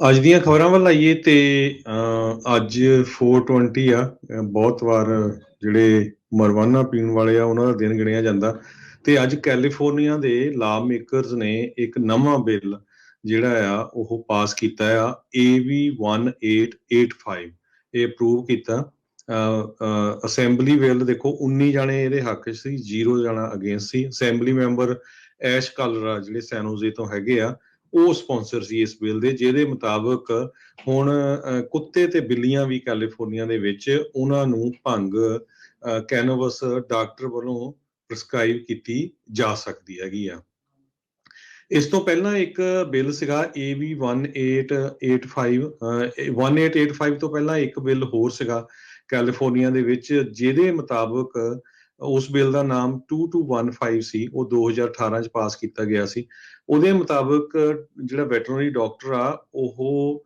ਅੱਜ ਦੀਆਂ ਖਬਰਾਂ ਵੱਲ ਆਈਏ ਤੇ ਅੱਜ 420 ਆ। ਬਹੁਤ ਵਾਰ ਜਿਹੜੇ ਮਰਵਾਨਾ ਪੀਣ ਵਾਲੇ ਆ ਉਹਨਾਂ ਦਾ ਦਿਨ ਗਿਣਿਆ ਜਾਂਦਾ ਤੇ ਅੱਜ ਕੈਲੀਫੋਰਨੀਆ ਦੇ ਲਾ ਮੇਕਰਸ ਨੇ ਇੱਕ ਨਵਾਂ ਬਿੱਲ ਜਿਹੜਾ ਆ ਉਹ ਪਾਸ ਕੀਤਾ ਆ AB 1885 ਇਹ ਅਪਰੂਵ ਕੀਤਾ। ਅਸੈਂਬਲੀ ਬਿੱਲ ਦੇਖੋ 19 ਜਾਣੇ ਇਹਦੇ ਹੱਕ 'ਚ ਸੀ, 0 ਜਾਣਾ ਅਗੇਂਸਟ ਸੀ। ਅਸੈਂਬਲੀ ਮੈਂਬਰ ਐਸ਼ ਕਾਲਰਾ ਜਿਹੜੇ ਸੈਨੋਜ਼ੇ ਤੋਂ ਹੈਗੇ ਆ ਉਹ ਸਪਾਂਸਰ ਸੀ ਇਸ ਬਿੱਲ ਦੇ, ਜਿਹਦੇ ਮੁਤਾਬਕ ਹੁਣ ਕੁੱਤੇ ਤੇ ਬਿੱਲੀਆਂ ਵੀ ਕੈਲੀਫੋਰਨੀਆ ਦੇ ਵਿੱਚ ਉਹਨਾਂ ਨੂੰ ਭੰਗ ਕੈਨਵਸ ਡਾਕਟਰ ਵੱਲੋਂ ਪ੍ਰਸਕ੍ਰਾਈਬ ਕੀਤੀ ਜਾ ਸਕਦੀ ਹੈਗੀ ਆ। ਇਸ ਤੋਂ ਪਹਿਲਾਂ ਇੱਕ ਬਿੱਲ ਸੀਗਾ AB 1885 1885 ਤੋਂ ਪਹਿਲਾਂ ਇੱਕ ਬਿੱਲ ਹੋਰ ਸੀਗਾ ਕੈਲੀਫੋਰਨੀਆ ਦੇ ਵਿੱਚ, ਜਿਹਦੇ ਮੁਤਾਬਕ ਉਸ ਬਿੱਲ ਦਾ ਨਾਮ 2215 ਸੀ। ਉਹ 2018 ਚ ਪਾਸ ਕੀਤਾ ਗਿਆ ਸੀ। ਉਹਦੇ ਮੁਤਾਬਕ ਜਿਹੜਾ ਵੈਟਰਨਰੀ ਡਾਕਟਰ ਆ ਉਹ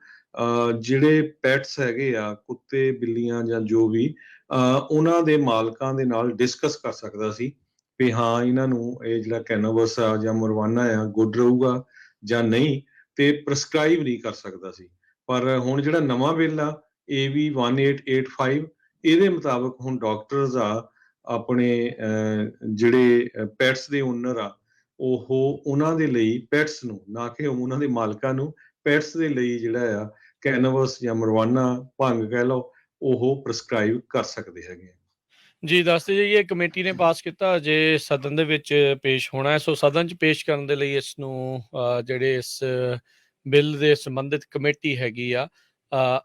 ਜਿਹੜੇ ਪੈਟਸ ਹੈਗੇ ਆ ਕੁੱਤੇ ਬਿੱਲੀਆਂ ਜਾਂ ਜੋ ਵੀ ਉਹਨਾਂ ਦੇ ਮਾਲਕਾਂ ਦੇ ਨਾਲ ਡਿਸਕਸ ਕਰ ਸਕਦਾ ਸੀ ਵੀ ਹਾਂ ਇਹਨਾਂ ਨੂੰ ਇਹ ਜਿਹੜਾ ਕੈਨੋਬਸ ਆ ਜਾਂ ਮਰਵਾਨਾ ਆ ਗੁੱਡ ਰਹੂਗਾ ਜਾਂ ਨਹੀਂ, ਤੇ ਪ੍ਰਸਕ੍ਰਾਈਬ ਨਹੀਂ ਕਰ ਸਕਦਾ ਸੀ। ਪਰ ਹੁਣ ਜਿਹੜਾ ਨਵਾਂ ਬਿੱਲ ਆ AB 1885 ਇਹਦੇ ਮੁਤਾਬਕ ਹੁਣ ਡਾਕਟਰਸ ਆ ਆਪਣੇ ਜਿਹੜੇ ਪੈਟਸ ਦੇ ਓਨਰ ਆ ਉਹ ਉਹਨਾਂ ਦੇ ਲਈ ਪੈਟਸ ਨੂੰ, ਨਾ ਕਿ ਉਹਨਾਂ ਦੇ ਮਾਲਕਾਂ ਨੂੰ, ਪੈਟਸ ਦੇ ਲਈ ਜਿਹੜਾ ਆ ਕੈਨਵਸ ਜਾਂ ਮਰਵਾਨਾ ਭੰਗ ਕਹਿ ਲਓ ਉਹ ਪ੍ਰਸਕ੍ਰਾਈਬ ਕਰ ਸਕਦੇ ਹੈਗੇ। ਜੀ ਦੱਸਦੇ ਜਾਈਏ, ਕਮੇਟੀ ਨੇ ਪਾਸ ਕੀਤਾ, ਜੇ ਸਦਨ ਦੇ ਵਿੱਚ ਪੇਸ਼ ਹੋਣਾ ਹੈ। ਸੋ ਸਦਨ 'ਚ ਪੇਸ਼ ਕਰਨ ਦੇ ਲਈ ਇਸ ਨੂੰ ਜਿਹੜੇ ਇਸ ਬਿੱਲ ਦੇ ਸੰਬੰਧਿਤ ਕਮੇਟੀ ਹੈਗੀ ਆ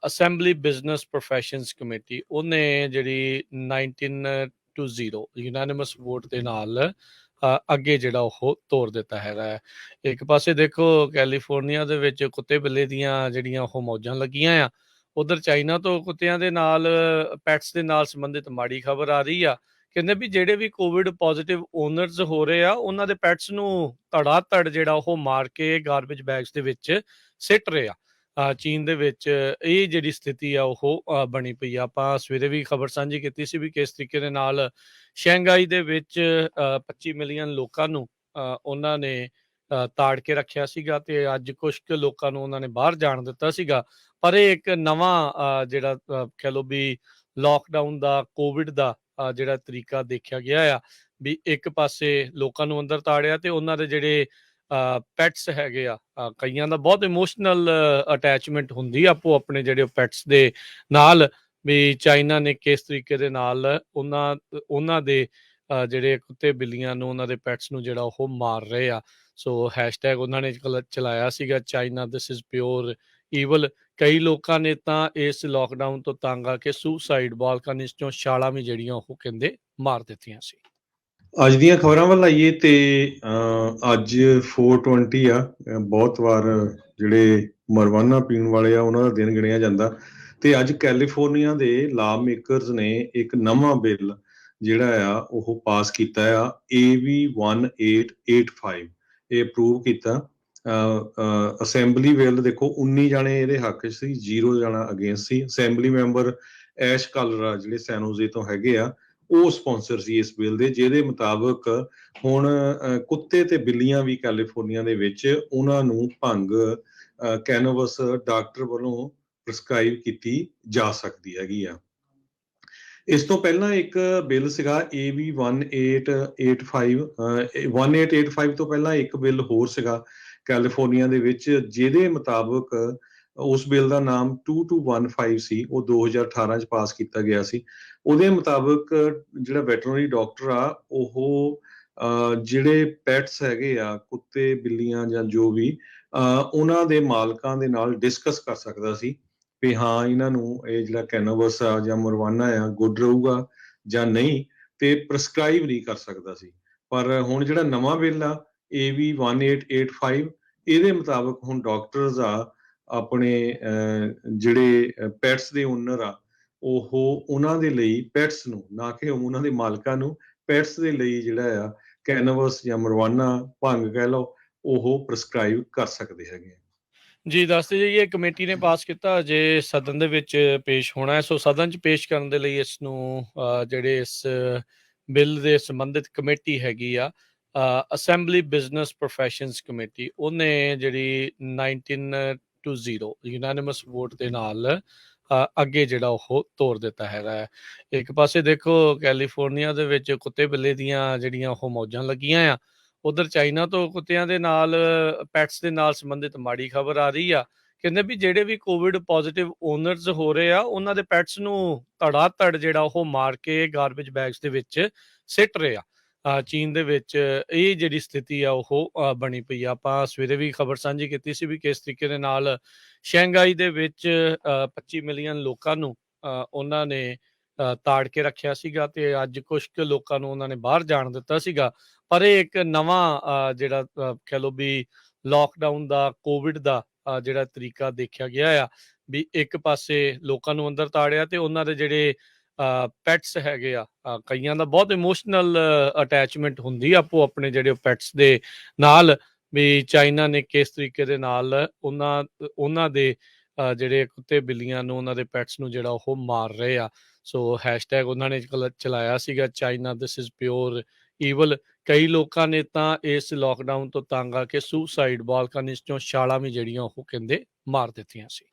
ਅਸੈਂਬਲੀ ਬਿਜ਼ਨਸ ਪ੍ਰੋਫੈਸ਼ਨਸ ਕਮੇਟੀ, ਉਹਨੇ ਜਿਹੜੀ 19-0 ਯੂਨਾਨਿਮਸ ਵੋਟ ਦੇ ਨਾਲ ਅੱਗੇ ਜਿਹੜਾ ਉਹ ਤੋਰ ਦਿੱਤਾ ਹੈਗਾ ਹੈ। ਇੱਕ ਪਾਸੇ ਦੇਖੋ ਕੈਲੀਫੋਰਨੀਆ ਦੇ ਵਿੱਚ ਕੁੱਤੇ ਬਿੱਲੇ ਦੀਆਂ ਜਿਹੜੀਆਂ ਉਹ ਮੌਜਾਂ ਲੱਗੀਆਂ ਆ, ਉਧਰ ਚਾਈਨਾ ਤੋਂ ਕੁੱਤਿਆਂ ਦੇ ਨਾਲ ਪੈਟਸ ਦੇ ਨਾਲ ਸੰਬੰਧਿਤ ਮਾੜੀ ਖਬਰ ਆ ਰਹੀ ਆ। ਕਹਿੰਦੇ ਵੀ ਜਿਹੜੇ ਵੀ ਕੋਵਿਡ ਪੋਜ਼ਿਟਿਵ ਓਨਰਸ ਹੋ ਰਹੇ ਆ ਉਹਨਾਂ ਦੇ ਪੈਟਸ ਨੂੰ ਧੜਾ ਧੜ ਜਿਹੜਾ ਉਹ ਮਾਰ ਕੇ ਗਾਰਬੇਜ ਬੈਗਸ ਦੇ ਵਿੱਚ ਸਿੱਟ ਰਹੇ ਆ। ਚੀਨ ਦੇ ਵਿੱਚ ਇਹ ਜਿਹੜੀ ਸਥਿਤੀ ਆ ਉਹ ਬਣੀ ਪਈ ਆ। ਆਪਾਂ ਸਵੇਰੇ ਵੀ ਖਬਰ ਸਾਂਝੀ ਕੀਤੀ ਸੀ ਵੀ ਕਿਸ ਤਰੀਕੇ ਦੇ ਨਾਲ ਸ਼ੰਘਾਈ ਦੇ ਵਿੱਚ 25 ਮਿਲੀਅਨ ਲੋਕਾਂ ਨੂੰ ਉਹਨਾਂ ਨੇ ਤਾੜ ਕੇ ਰੱਖਿਆ ਸੀਗਾ ਤੇ ਅੱਜ ਕੁਛ ਕੁ ਲੋਕਾਂ ਨੂੰ ਉਹਨਾਂ ਨੇ ਬਾਹਰ ਜਾਣ ਦਿੱਤਾ ਸੀਗਾ। ਪਰ ਇਹ ਇੱਕ ਨਵਾਂ ਜਿਹੜਾ ਕਹਿ ਲਓ ਵੀ ਲੋਕਡਾਊਨ ਦਾ, ਕੋਵਿਡ ਦਾ ਜਿਹੜਾ ਤਰੀਕਾ ਦੇਖਿਆ ਗਿਆ ਆ ਵੀ ਇੱਕ ਪਾਸੇ ਲੋਕਾਂ ਨੂੰ ਅੰਦਰ ਤਾੜਿਆ ਤੇ ਉਹਨਾਂ ਦੇ ਜਿਹੜੇ ਪੈਟਸ ਹੈਗੇ ਆ, ਕਈਆਂ ਦਾ ਬਹੁਤ ਇਮੋਸ਼ਨਲ ਅਟੈਚਮੈਂਟ ਹੁੰਦੀ ਆ ਆਪੋ ਆਪਣੇ ਜਿਹੜੇ ਪੈਟਸ ਦੇ ਨਾਲ, ਵੀ ਚਾਈਨਾ ਨੇ ਕਿਸ ਤਰੀਕੇ ਦੇ ਨਾਲ ਉਹਨਾਂ ਦੇ ਜਿਹੜੇ ਕੁੱਤੇ ਬਿੱਲੀਆਂ ਨੂੰ, ਉਹਨਾਂ ਦੇ ਪੈਟਸ ਨੂੰ ਜਿਹੜਾ ਉਹ ਮਾਰ ਰਹੇ ਆ। ਸੋ ਹੈਸ਼ਟੈਗ ਉਹਨਾਂ ਨੇ ਚਲਾਇਆ ਸੀਗਾ China this is pure evil. ਕਈ ਲੋਕਾਂ ਨੇ ਤਾਂ ਇਸ ਲੋਕਡਾਊਨ ਤੋਂ ਤੰਗ ਆ ਕੇ ਸੁਸਾਈਡ ਬਾਲਕਨੀਜ਼ ਚੋਂ ਛਾਲਾਂ ਵੀ ਜਿਹੜੀਆਂ ਉਹ ਕਹਿੰਦੇ ਮਾਰ ਦਿੱਤੀਆਂ ਸੀ। ਅੱਜ ਦੀਆਂ ਖਬਰਾਂ ਵੱਲ ਆਈਏ ਤੇ ਅੱਜ 420 ਆ। ਬਹੁਤ ਵਾਰ ਜਿਹੜੇ ਮਰਵਾਨਾ ਪੀਣ ਵਾਲੇ ਆ ਉਹਨਾਂ ਦਾ ਦਿਨ ਗਿਣਿਆ ਜਾਂਦਾ ਤੇ ਅੱਜ ਕੈਲੀਫੋਰਨੀਆ ਦੇ ਲਾ ਮੇਕਰਸ ਨੇ ਇੱਕ ਨਵਾਂ ਬਿੱਲ ਜਿਹੜਾ ਆ ਉਹ ਪਾਸ ਕੀਤਾ ਆ AB 1885 ਇਹ ਅਪਰੂਵ ਕੀਤਾ। ਅਸੈਂਬਲੀ ਬਿੱਲ ਦੇਖੋ 19 ਜਾਣੇ ਇਹਦੇ ਹੱਕ 'ਚ ਸੀ, 0 ਜਾਣਾ ਅਗੇਂਸਟ ਸੀ। ਅਸੈਂਬਲੀ ਮੈਂਬਰ ਐਸ਼ ਕਾਲਰਾ ਜਿਹੜੇ ਸੈਨੋਜ਼ੇ ਤੋਂ ਹੈਗੇ ਆ ਉਹ ਸਪਾਂਸਰ ਸੀ ਇਸ ਬਿੱਲ ਦੇ, ਜਿਹਦੇ ਮੁਤਾਬਕ ਹੁਣ ਕੁੱਤੇ ਤੇ ਬਿੱਲੀਆਂ ਵੀ ਕੈਲੀਫੋਰਨੀਆ ਦੇ ਵਿੱਚ ਉਹਨਾਂ ਨੂੰ ਭੰਗ ਕੈਨਵਸ ਡਾਕਟਰ ਵੱਲੋਂ ਪ੍ਰਸਕ੍ਰਾਈਬ ਕੀਤੀ ਜਾ ਸਕਦੀ ਹੈਗੀ ਆ। ਇਸ ਤੋਂ ਪਹਿਲਾਂ ਇੱਕ ਬਿੱਲ ਸੀਗਾ AB 1885 1885 ਤੋਂ ਪਹਿਲਾਂ ਇੱਕ ਬਿੱਲ ਹੋਰ ਸੀਗਾ ਕੈਲੀਫੋਰਨੀਆ ਦੇ ਵਿੱਚ, ਜਿਹਦੇ ਮੁਤਾਬਕ ਉਸ ਬਿੱਲ ਦਾ ਨਾਮ 2215 ਸੀ। ਉਹ 2018 ਚ ਪਾਸ ਕੀਤਾ ਗਿਆ ਸੀ। ਉਹਦੇ ਮੁਤਾਬਕ ਜਿਹੜਾ ਵੈਟਰਨਰੀ ਡਾਕਟਰ ਆ ਉਹ ਜਿਹੜੇ ਪੈਟਸ ਹੈਗੇ ਆ ਕੁੱਤੇ ਬਿੱਲੀਆਂ ਜਾਂ ਜੋ ਵੀ ਉਹਨਾਂ ਦੇ ਮਾਲਕਾਂ ਦੇ ਨਾਲ ਡਿਸਕਸ ਕਰ ਸਕਦਾ ਸੀ ਵੀ ਹਾਂ ਇਹਨਾਂ ਨੂੰ ਇਹ ਜਿਹੜਾ ਕੈਨੋਬਸ ਆ ਜਾਂ ਮਰਵਾਨਾ ਆ ਗੁੱਡ ਰਹੂਗਾ ਜਾਂ ਨਹੀਂ, ਤੇ ਪ੍ਰਸਕ੍ਰਾਈਬ ਨਹੀਂ ਕਰ ਸਕਦਾ ਸੀ। ਪਰ ਹੁਣ ਜਿਹੜਾ ਨਵਾਂ ਬਿੱਲ ਆ AB 1885 ਇਹਦੇ ਮੁਤਾਬਕ ਹੁਣ ਡਾਕਟਰਸ ਆ ਆਪਣੇ ਜਿਹੜੇ ਪੈਟਸ ਦੇ ਓਨਰ ਆ ਉਹ ਉਹਨਾਂ ਦੇ ਲਈ ਪੈਟਸ ਨੂੰ, ਨਾ ਕਿ ਉਹਨਾਂ ਦੇ ਮਾਲਕਾਂ ਨੂੰ, ਪੈਟਸ ਦੇ ਲਈ ਜਿਹੜਾ ਆ ਕੈਨਵਸ ਜਾਂ ਮਰਵਾਨਾ ਭੰਗ ਕਹਿ ਲਓ ਉਹ ਪ੍ਰਸਕ੍ਰਾਈਬ ਕਰ ਸਕਦੇ ਹੈਗੇ। ਜੀ ਦੱਸਦੇ ਜਾਈਏ, ਕਮੇਟੀ ਨੇ ਪਾਸ ਕੀਤਾ, ਜੇ ਸਦਨ ਦੇ ਵਿੱਚ ਪੇਸ਼ ਹੋਣਾ ਹੈ। ਸੋ ਸਦਨ 'ਚ ਪੇਸ਼ ਕਰਨ ਦੇ ਲਈ ਇਸ ਨੂੰ ਜਿਹੜੇ ਇਸ ਬਿੱਲ ਦੇ ਸੰਬੰਧਿਤ ਕਮੇਟੀ ਹੈਗੀ ਆ ਅਸੈਂਬਲੀ ਬਿਜ਼ਨਸ ਪ੍ਰੋਫੈਸ਼ਨਸ ਕਮੇਟੀ, ਉਹਨੇ ਜਿਹੜੀ to 0 ਯੂਨੈਨਿਮਸ ਵੋਟ ਦੇ ਨਾਲ ਅੱਗੇ ਜਿਹੜਾ ਉਹ ਤੋਰ ਦਿੱਤਾ ਹੈਗਾ ਹੈ। ਇੱਕ ਪਾਸੇ ਦੇਖੋ ਕੈਲੀਫੋਰਨੀਆ ਦੇ ਵਿੱਚ ਕੁੱਤੇ ਬਿੱਲੇ ਦੀਆਂ ਜਿਹੜੀਆਂ ਉਹ ਮੌਜਾਂ ਲੱਗੀਆਂ ਆ, ਉਧਰ ਚਾਈਨਾ ਤੋਂ ਕੁੱਤਿਆਂ ਦੇ ਨਾਲ ਪੈਟਸ ਦੇ ਨਾਲ ਸੰਬੰਧਿਤ ਮਾੜੀ ਖਬਰ ਆ ਰਹੀ ਆ। ਕਹਿੰਦੇ ਵੀ ਜਿਹੜੇ ਵੀ ਕੋਵਿਡ ਪੋਜ਼ਿਟਿਵ ਓਨਰਸ ਹੋ ਰਹੇ ਆ ਉਹਨਾਂ ਦੇ ਪੈਟਸ ਨੂੰ ਧੜਾ ਧੜ ਜਿਹੜਾ ਉਹ ਮਾਰ ਕੇ ਗਾਰਬੇਜ ਬੈਗਸ ਦੇ ਵਿੱਚ ਸਿੱਟ ਰਹੇ ਆ। ਚੀਨ ਦੇ ਵਿੱਚ ਇਹ ਜਿਹੜੀ ਸਥਿਤੀ ਆ ਉਹ ਬਣੀ ਪਈ ਆ। ਆਪਾਂ ਸਵੇਰੇ ਵੀ ਖਬਰ ਸਾਂਝੀ ਕੀਤੀ ਸੀ ਵੀ ਕਿਸ ਤਰੀਕੇ ਦੇ ਨਾਲ ਸ਼ੰਘਾਈ ਦੇ ਵਿੱਚ 25 ਮਿਲੀਅਨ ਲੋਕਾਂ ਨੂੰ ਉਹਨਾਂ ਨੇ ਤਾੜ ਕੇ ਰੱਖਿਆ ਸੀਗਾ ਤੇ ਅੱਜ ਕੁਝ ਕੁ ਲੋਕਾਂ ਨੂੰ ਉਹਨਾਂ ਨੇ ਬਾਹਰ ਜਾਣ ਦਿੱਤਾ ਸੀਗਾ। ਪਰ ਇਹ ਇੱਕ ਨਵਾਂ ਜਿਹੜਾ ਕਹਿ ਲਓ ਵੀ ਲੋਕਡਾਊਨ ਦਾ ਕੋਵਿਡ ਦਾ ਜਿਹੜਾ ਤਰੀਕਾ ਦੇਖਿਆ ਗਿਆ ਆ ਵੀ ਇੱਕ ਪਾਸੇ ਲੋਕਾਂ ਨੂੰ ਅੰਦਰ ਤਾੜਿਆ ਤੇ ਉਹਨਾਂ ਦੇ ਜਿਹੜੇ ਪੈਟਸ ਹੈਗੇ ਆ, ਕਈਆਂ ਦਾ ਬਹੁਤ ਇਮੋਸ਼ਨਲ ਅਟੈਚਮੈਂਟ ਹੁੰਦੀ ਆ ਆਪੋ ਆਪਣੇ ਜਿਹੜੇ ਪੈਟਸ ਦੇ ਨਾਲ, ਵੀ ਚਾਈਨਾ ਨੇ ਕਿਸ ਤਰੀਕੇ ਦੇ ਨਾਲ ਉਹਨਾਂ ਦੇ ਜਿਹੜੇ ਕੁੱਤੇ ਬਿੱਲੀਆਂ ਨੂੰ ਉਹਨਾਂ ਦੇ ਪੈਟਸ ਨੂੰ ਜਿਹੜਾ ਉਹ ਮਾਰ ਰਹੇ ਆ। ਸੋ ਹੈਸ਼ਟੈਗ ਉਹਨਾਂ ਨੇ ਚਲਾਇਆ ਸੀਗਾ China this is pure evil. ਕਈ ਲੋਕਾਂ ਨੇ ਤਾਂ ਇਸ ਲੋਕਡਾਊਨ ਤੋਂ ਤੰਗ ਆ ਕੇ ਸੁਸਾਈਡ ਬਾਲਕਨੀ ਚੋਂ ਛਾਲਾਂ ਵੀ ਜਿਹੜੀਆਂ ਉਹ ਕਹਿੰਦੇ ਮਾਰ ਦਿੱਤੀਆਂ ਸੀ।